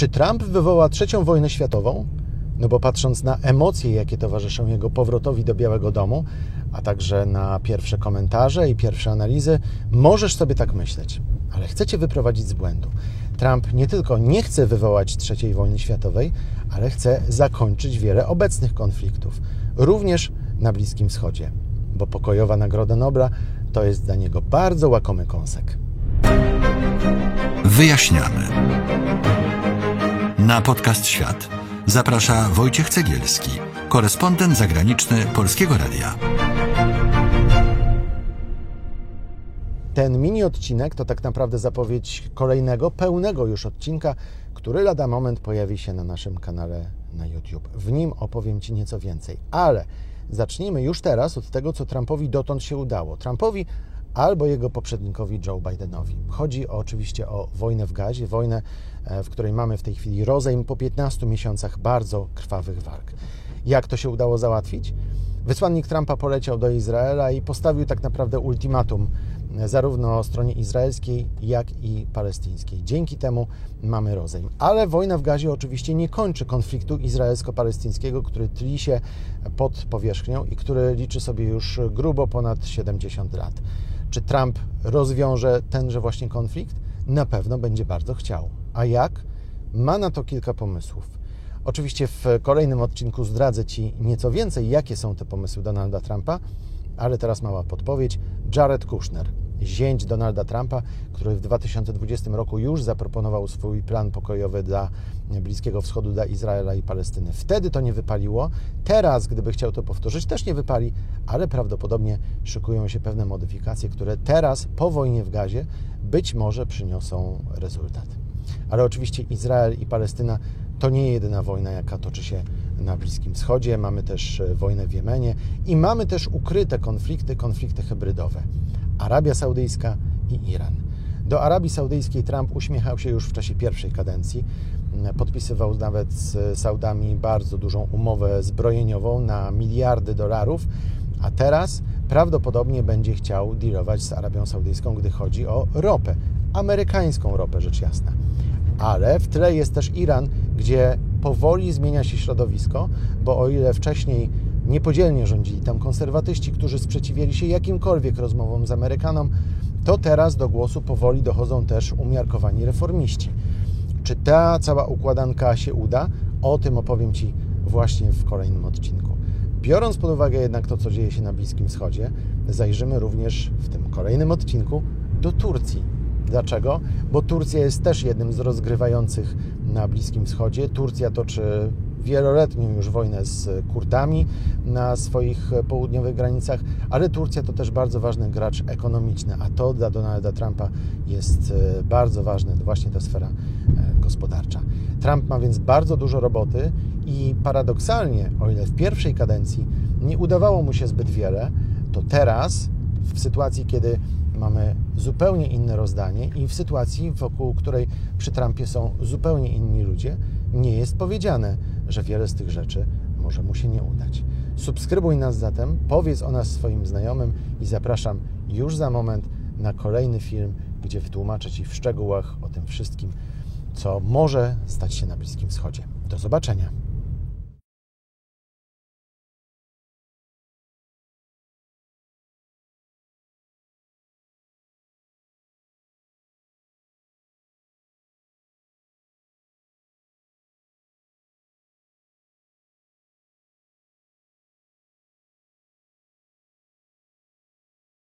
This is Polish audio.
Czy Trump wywoła trzecią wojnę światową? No bo patrząc na emocje, jakie towarzyszą jego powrotowi do Białego Domu, a także na pierwsze komentarze i pierwsze analizy, możesz sobie tak myśleć. Ale chcę Cię wyprowadzić z błędu. Trump nie tylko nie chce wywołać trzeciej wojny światowej, ale chce zakończyć wiele obecnych konfliktów, również na Bliskim Wschodzie. Bo pokojowa Nagroda Nobla to jest dla niego bardzo łakomy kąsek. Wyjaśniamy. Na podcast Świat zaprasza Wojciech Cegielski, korespondent zagraniczny Polskiego Radia. Ten mini odcinek to tak naprawdę zapowiedź kolejnego, pełnego już odcinka, który lada moment pojawi się na naszym kanale na YouTube. W nim opowiem Ci nieco więcej, ale zacznijmy już teraz od tego, co Trumpowi dotąd się udało. Trumpowi albo jego poprzednikowi Joe Bidenowi. Chodzi oczywiście o wojnę w Gazie, wojnę, w której mamy w tej chwili rozejm po 15 miesiącach bardzo krwawych walk. Jak to się udało załatwić? Wysłannik Trumpa poleciał do Izraela i postawił tak naprawdę ultimatum zarówno stronie izraelskiej, jak i palestyńskiej. Dzięki temu mamy rozejm. Ale wojna w Gazie oczywiście nie kończy konfliktu izraelsko-palestyńskiego, który tli się pod powierzchnią i który liczy sobie już grubo ponad 70 lat. Czy Trump rozwiąże tenże właśnie konflikt? Na pewno będzie bardzo chciał. A jak? Ma na to kilka pomysłów. Oczywiście w kolejnym odcinku zdradzę Ci nieco więcej, jakie są te pomysły Donalda Trumpa, ale teraz mała podpowiedź. Jared Kushner, zięć Donalda Trumpa, który w 2020 roku już zaproponował swój plan pokojowy dla Bliskiego Wschodu, dla Izraela i Palestyny. Wtedy to nie wypaliło. Teraz, gdyby chciał to powtórzyć, też nie wypali, ale prawdopodobnie szykują się pewne modyfikacje, które teraz, po wojnie w Gazie, być może przyniosą rezultat. Ale oczywiście Izrael i Palestyna to nie jedyna wojna, jaka toczy się na Bliskim Wschodzie. Mamy też wojnę w Jemenie i mamy też ukryte konflikty hybrydowe. Arabia Saudyjska i Iran. Do Arabii Saudyjskiej Trump uśmiechał się już w czasie pierwszej kadencji. Podpisywał nawet z Saudami bardzo dużą umowę zbrojeniową na miliardy dolarów, a teraz prawdopodobnie będzie chciał dealować z Arabią Saudyjską, gdy chodzi o ropę. Amerykańską ropę, rzecz jasna. Ale w tle jest też Iran, gdzie powoli zmienia się środowisko, bo o ile wcześniej niepodzielnie rządzili tam konserwatyści, którzy sprzeciwiali się jakimkolwiek rozmowom z Amerykanom, to teraz do głosu powoli dochodzą też umiarkowani reformiści. Czy ta cała układanka się uda? O tym opowiem Ci właśnie w kolejnym odcinku. Biorąc pod uwagę jednak to, co dzieje się na Bliskim Wschodzie, zajrzymy również w tym kolejnym odcinku do Turcji. Dlaczego? Bo Turcja jest też jednym z rozgrywających na Bliskim Wschodzie. Turcja toczy wieloletnią już wojnę z Kurdami na swoich południowych granicach, ale Turcja to też bardzo ważny gracz ekonomiczny, a to dla Donalda Trumpa jest bardzo ważne, właśnie ta sfera gospodarcza. Trump ma więc bardzo dużo roboty i paradoksalnie, o ile w pierwszej kadencji nie udawało mu się zbyt wiele, to teraz, w sytuacji, kiedy mamy zupełnie inne rozdanie i w sytuacji, wokół której przy Trumpie są zupełnie inni ludzie, nie jest powiedziane, że wiele z tych rzeczy może mu się nie udać. Subskrybuj nas zatem, powiedz o nas swoim znajomym i zapraszam już za moment na kolejny film, gdzie wytłumaczę Ci w szczegółach o tym wszystkim, co może stać się na Bliskim Wschodzie. Do zobaczenia.